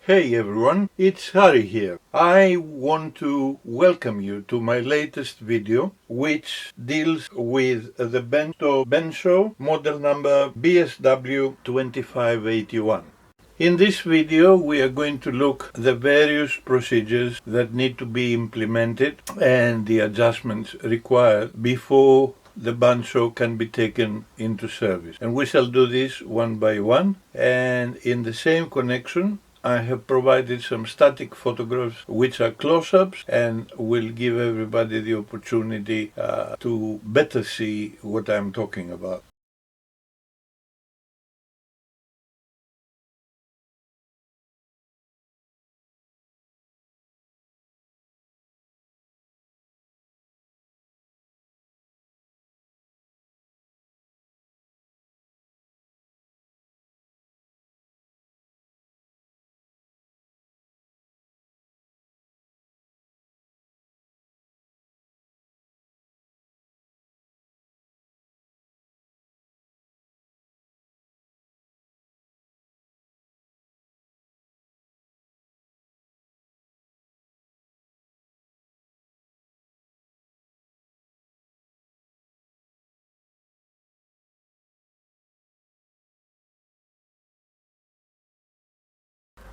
Hey everyone, it's Harry here. I want to welcome you to my latest video, which deals with the Benchtop Bandsaw model number BSW-2581. In this video, we are going to look at the various procedures that need to be implemented and the adjustments required before the bandsaw can be taken into service. And we shall do this one by one, and in the same connection, I have provided some static photographs which are close-ups and will give everybody the opportunity to better see what I'm talking about.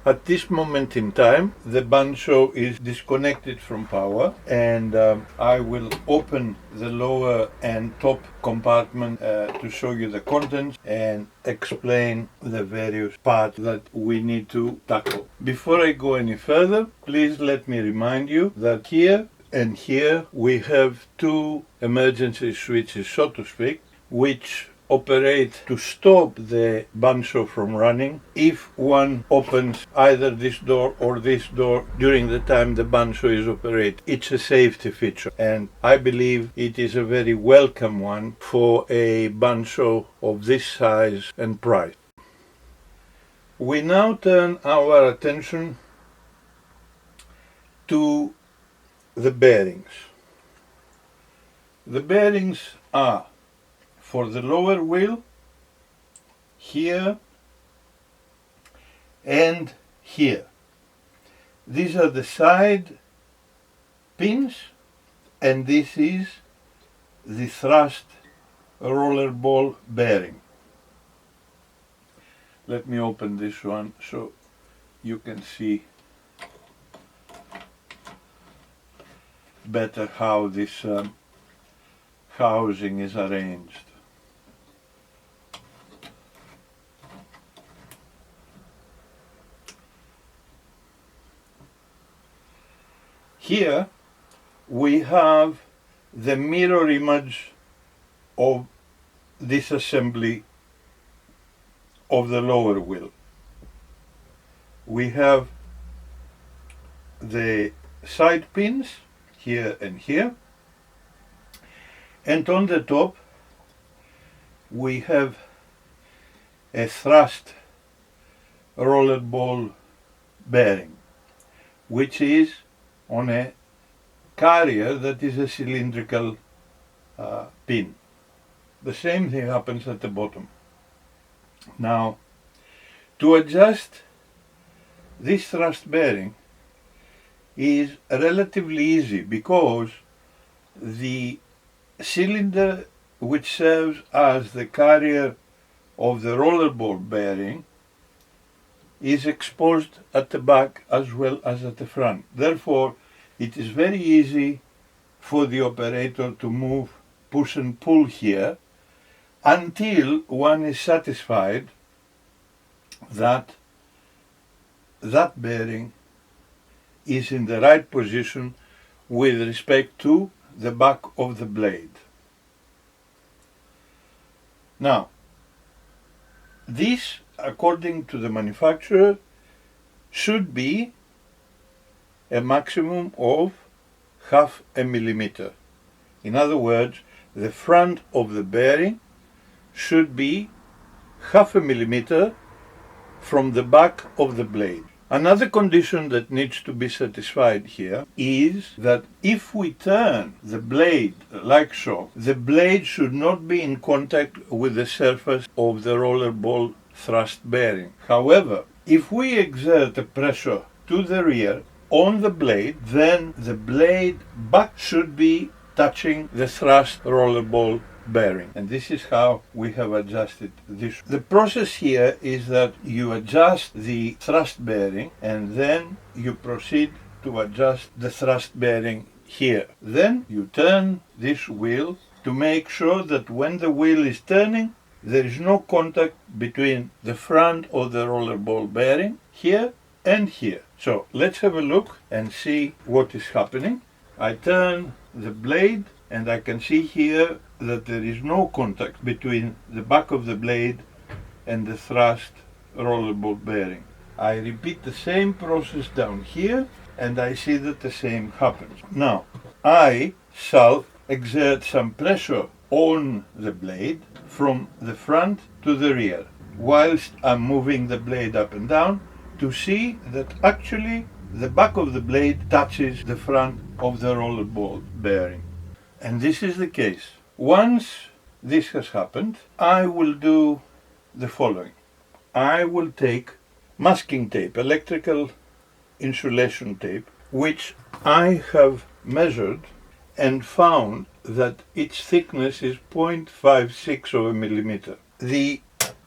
At this moment in time, the bandsaw is disconnected from power, and I will open the lower and top compartment to show you the contents and explain the various parts that we need to tackle. Before I go any further, please let me remind you that here and here we have two emergency switches, so to speak, which operate to stop the bandsaw from running if one opens either this door or this door during the time the bandsaw is operated. It's a safety feature, and I believe it is a very welcome one for a bandsaw of this size and price. We now turn our attention to the bearings. The bearings are for the lower wheel, here and here. These are the side pins, and this is the thrust roller ball bearing. Let me open this one so you can see better how this housing is arranged. Here we have the mirror image of this assembly of the lower wheel. We have the side pins here and here, and on the top we have a thrust roller ball bearing, which is on a carrier that is a cylindrical pin. The same thing happens at the bottom. Now, to adjust this thrust bearing is relatively easy because the cylinder which serves as the carrier of the roller ball bearing is exposed at the back as well as at the front. Therefore, it is very easy for the operator to move, push and pull here until one is satisfied that that bearing is in the right position with respect to the back of the blade. Now, this, according to the manufacturer, should be a maximum of 0.5 millimeter. In other words, the front of the bearing should be 0.5 millimeter from the back of the blade. Another condition that needs to be satisfied here is that if we turn the blade like so, the blade should not be in contact with the surface of the roller ball thrust bearing. However, If we exert a pressure to the rear on the blade, then the blade back should be touching the thrust rollerball bearing. And this is how we have adjusted this. The process here is that you adjust the thrust bearing and then you proceed to adjust the thrust bearing here. Then you turn this wheel to make sure that when the wheel is turning, there is no contact between the front of the rollerball bearing here and here. So let's have a look and see what is happening. I turn the blade and I can see here that there is no contact between the back of the blade and the thrust rollerball bearing. I repeat the same process down here and I see that the same happens. Now, I shall exert some pressure on the blade from the front to the rear whilst I'm moving the blade up and down to see that actually the back of the blade touches the front of the rollerball bearing. And this is the case. Once this has happened, I will do the following. I will take masking tape, electrical insulation tape, which I have measured and found that its thickness is 0.56 of a millimeter. The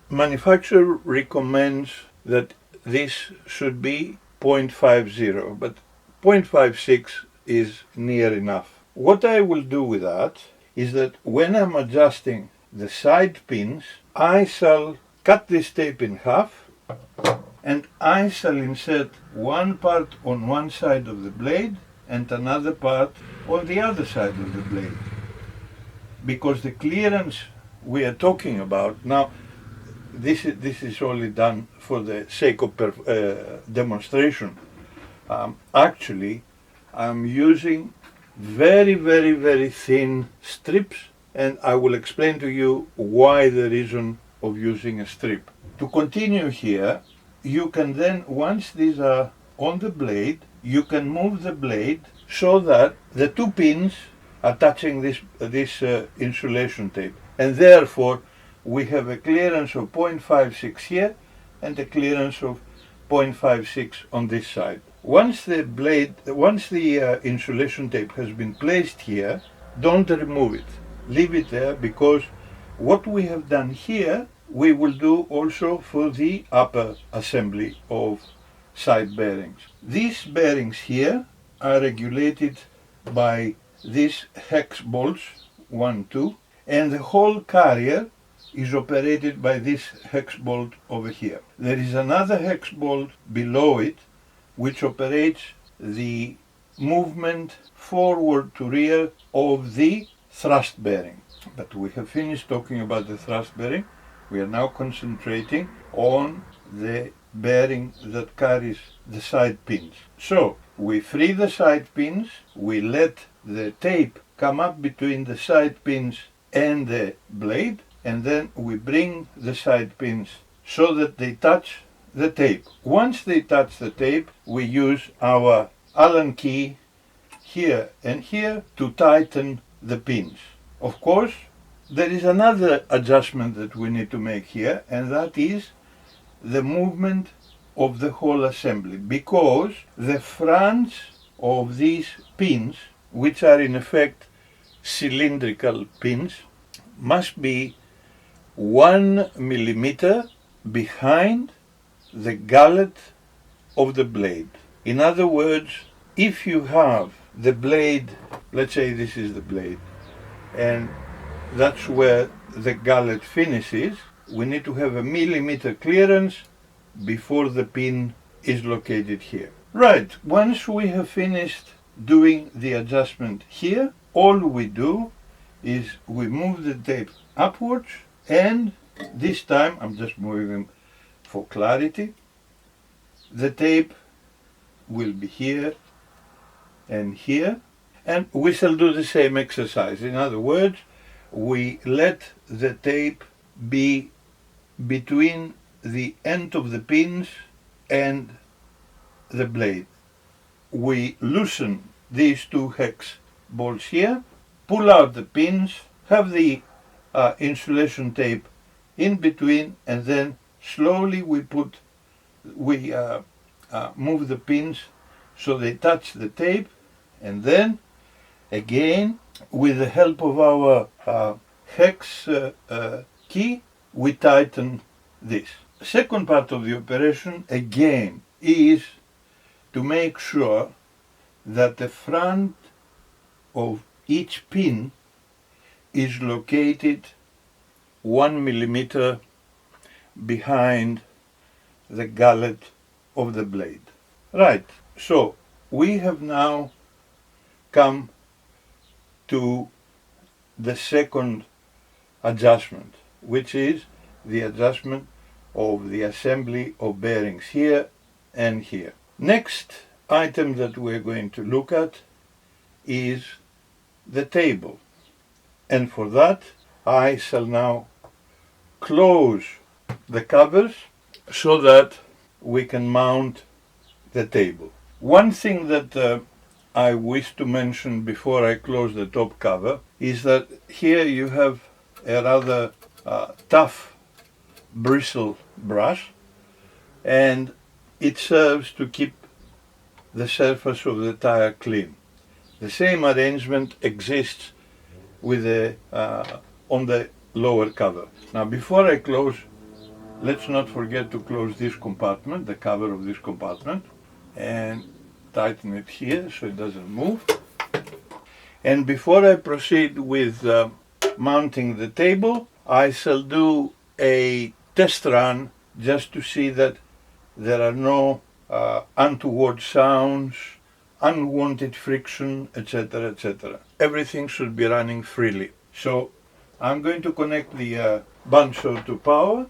manufacturer recommends that this should be 0.50, but 0.56 is near enough. What I will do with that is that when I'm adjusting the side pins, I shall cut this tape in half and I shall insert one part on one side of the blade and another part on the other side of the blade. Because the clearance we are talking about, now this is only done for the sake of demonstration. Actually, I'm using very thin strips, and I will explain to you why the reason of using a strip. To continue here, you can then, once these are on the blade, you can move the blade so that the two pins are touching this insulation tape, and therefore we have a clearance of 0.56 here and a clearance of 0.56 on this side. Once the insulation tape has been placed here, don't remove it. Leave it there, because what we have done here, we will do also for the upper assembly of side bearings. These bearings here are regulated by these hex bolts, 1, 2, and the whole carrier is operated by this hex bolt over here. There is another hex bolt below it which operates the movement forward to rear of the thrust bearing. But we have finished talking about the thrust bearing. We are now concentrating on the bearing that carries the side pins. So we free the side pins, we let the tape come up between the side pins and the blade, and then we bring the side pins so that they touch the tape. Once they touch the tape, we use our Allen key here and here to tighten the pins. Of course, there is another adjustment that we need to make here, and that is the movement of the whole assembly, because the fronts of these pins, which are in effect cylindrical pins, must be 1 millimeter behind the gullet of the blade. In other words, if you have the blade, let's say this is the blade, and that's where the gullet finishes, we need to have a millimeter clearance before the pin is located here. Right, once we have finished doing the adjustment here, all we do is we move the tape upwards, and this time I'm just moving them for clarity. The tape will be here and here, and we shall do the same exercise. In other words, we let the tape be between the end of the pins and the blade. We loosen these two hex bolts here, pull out the pins, have the insulation tape in between, and then slowly we put move the pins so they touch the tape, and then again with the help of our hex key we tighten this. The second part of the operation again is to make sure that the front of each pin is located 1 millimeter behind the gullet of the blade. Right, so we have now come to the second adjustment, which is the adjustment of the assembly of bearings here and here. Next item that we're going to look at is the table, and for that I shall now close the covers so that we can mount the table. One thing that I wish to mention before I close the top cover is that here you have a rather tough bristle brush, and it serves to keep the surface of the tire clean. The same arrangement exists with on the lower cover. Now before I close, let's not forget to close this compartment, the cover of this compartment, and tighten it here so it doesn't move. And before I proceed with mounting the table, I shall do a test run just to see that there are no untoward sounds, unwanted friction, etc., etc. Everything should be running freely. So I'm going to connect the bandsaw to power,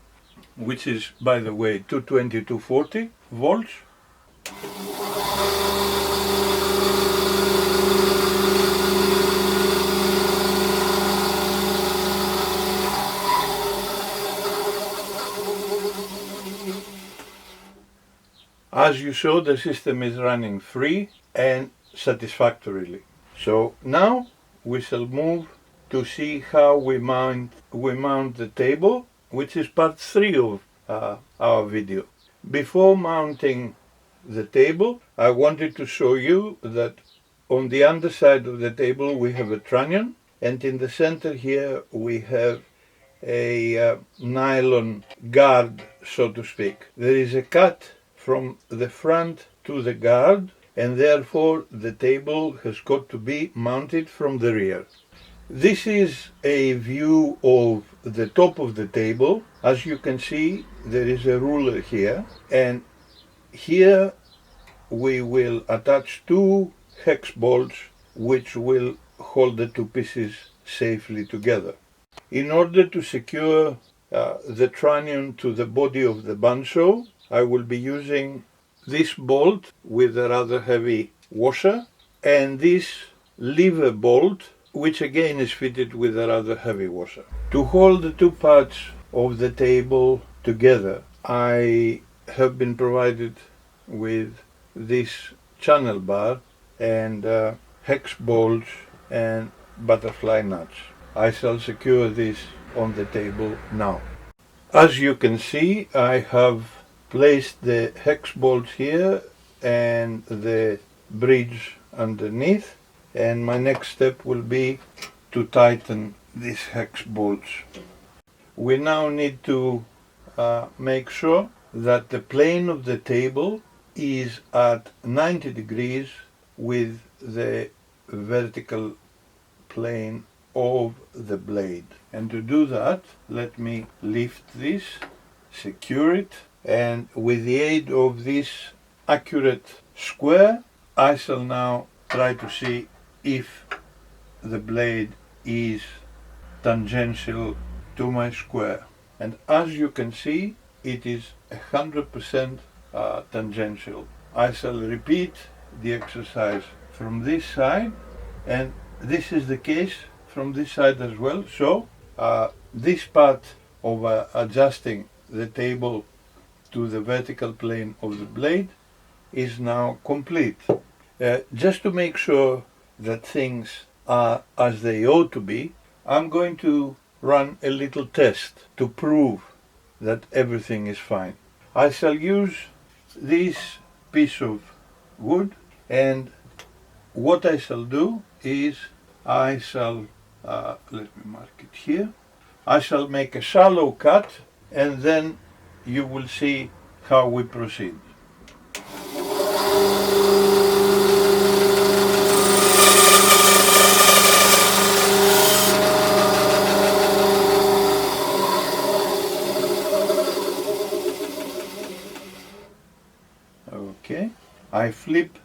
which is, by the way, 220, 240 volts. As you saw, the system is running free and satisfactorily. So now we shall move to see how we mount the table, which is part 3 of our video. Before mounting the table, I wanted to show you that on the underside of the table we have a trunnion, and in the center here we have a nylon guard, so to speak. There is a cut from the front to the guard, and therefore the table has got to be mounted from the rear. This is a view of the top of the table. As you can see, there is a ruler here, and here we will attach 2 hex bolts which will hold the 2 pieces safely together. In order to secure the trunnion to the body of the bandsaw, I will be using this bolt with a rather heavy washer and this lever bolt, which again is fitted with a rather heavy washer. To hold the 2 parts of the table together, I have been provided with this channel bar and hex bolts and butterfly nuts. I shall secure this on the table now. As you can see, I have placed the hex bolts here and the bridge underneath, and my next step will be to tighten these hex bolts. We now need to make sure that the plane of the table is at 90 degrees with the vertical plane of the blade. And to do that, let me lift this, secure it, and with the aid of this accurate square, I shall now try to see if the blade is tangential to my square. And as you can see, it is 100% tangential. I shall repeat the exercise from this side, and this is the case from this side as well. So this part of adjusting the table to the vertical plane of the blade is now complete. Just to make sure that things are as they ought to be, I'm going to run a little test to prove that everything is fine. I shall use this piece of wood, and what I shall do is I shall, let me mark it here, I shall make a shallow cut, and then you will see how we proceed. Okay, I flip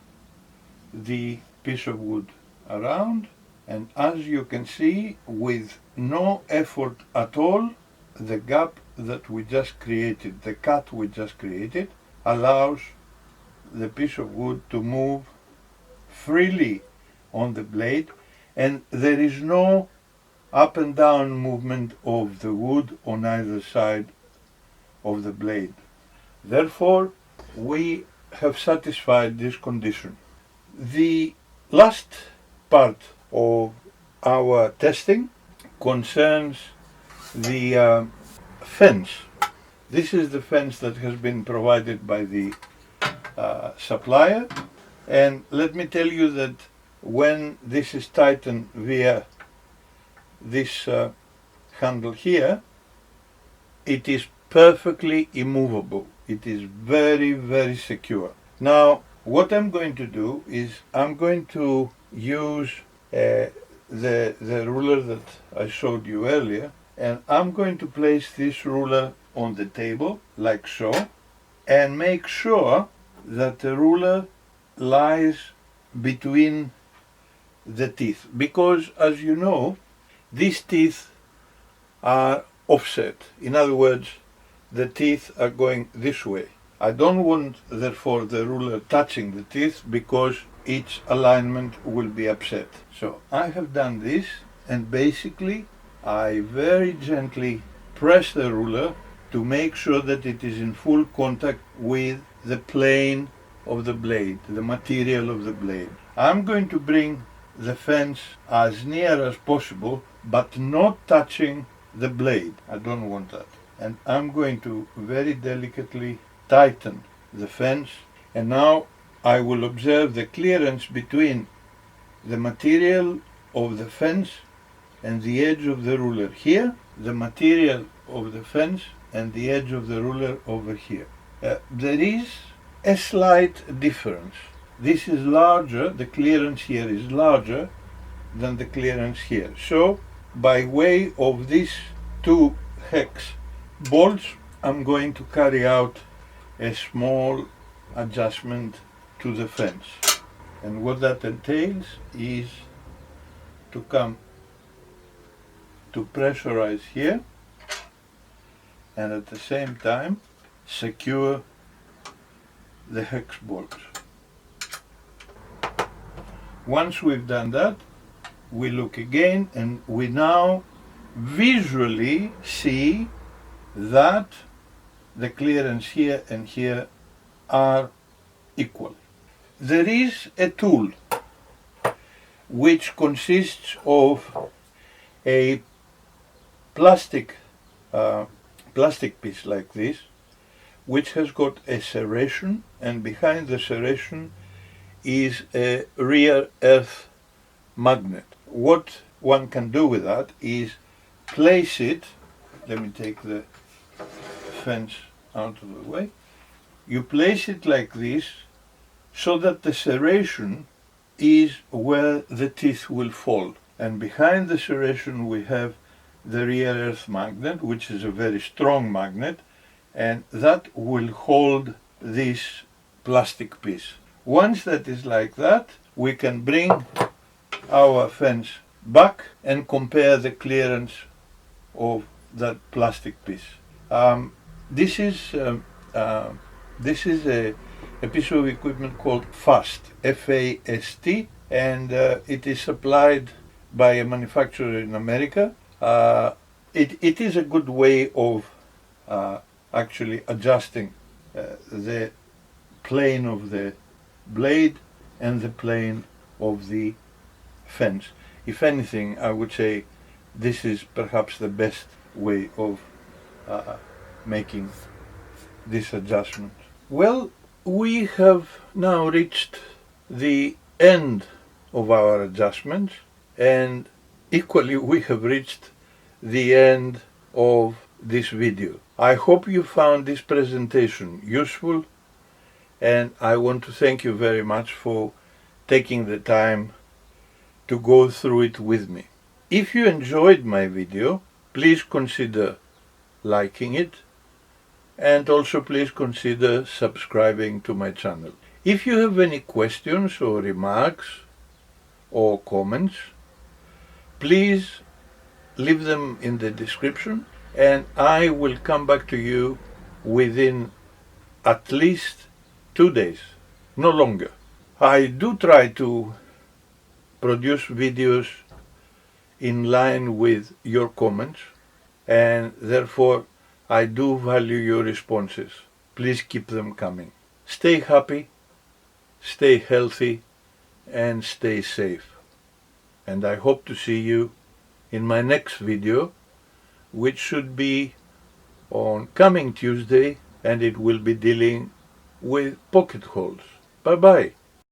the piece of wood around, and as you can see, with no effort at all, the gap that we just created, the cut we just created, allows the piece of wood to move freely on the blade, and there is no up and down movement of the wood on either side of the blade. Therefore, we have satisfied this condition. The last part of our testing concerns the fence. This is the fence that has been provided by the supplier, and let me tell you that when this is tightened via this handle here, it is perfectly immovable. It is very, very secure. Now, what I'm going to do is I'm going to use the ruler that I showed you earlier, and I'm going to place this ruler on the table like so, and make sure that the ruler lies between the teeth, because as you know, these teeth are offset. In other words, the teeth are going this way. I don't want, therefore, the ruler touching the teeth, because each alignment will be upset. So I have done this, and basically I very gently press the ruler to make sure that it is in full contact with the plane of the blade, the material of the blade. I'm going to bring the fence as near as possible, but not touching the blade. I don't want that. And I'm going to very delicately tighten the fence, and now I will observe the clearance between the material of the fence and the edge of the ruler here, the material of the fence and the edge of the ruler over here. There is a slight difference. This is larger, the clearance here is larger than the clearance here. So by way of these two hex bolts, I'm going to carry out a small adjustment to the fence. And what that entails is to come to pressurize here, and at the same time secure the hex bolts. Once we've done that, we look again, and we now visually see that the clearance here and here are equal. There is a tool which consists of a plastic piece like this, which has got a serration, and behind the serration is a rare earth magnet. What one can do with that is place it, let me take the fence out of the way, you place it like this so that the serration is where the teeth will fall, and behind the serration we have the rare earth magnet, which is a very strong magnet, and that will hold this plastic piece. Once that is like that, we can bring our fence back and compare the clearance of that plastic piece. This is a piece of equipment called FAST, F-A-S-T, and it is supplied by a manufacturer in America. It is a good way of actually adjusting the plane of the blade and the plane of the fence. If anything, I would say this is perhaps the best way of making this adjustment. Well, we have now reached the end of our adjustments, and equally we have reached the end of this video. I hope you found this presentation useful, and I want to thank you very much for taking the time to go through it with me. If you enjoyed my video, please consider liking it, and also please consider subscribing to my channel. If you have any questions or remarks or comments, please leave them in the description, and I will come back to you within at least 2 days, no longer. I do try to produce videos in line with your comments, and therefore I do value your responses. Please keep them coming. Stay happy, stay healthy, and stay safe. And I hope to see you in my next video, which should be on coming Tuesday, and it will be dealing with pocket holes. Bye bye.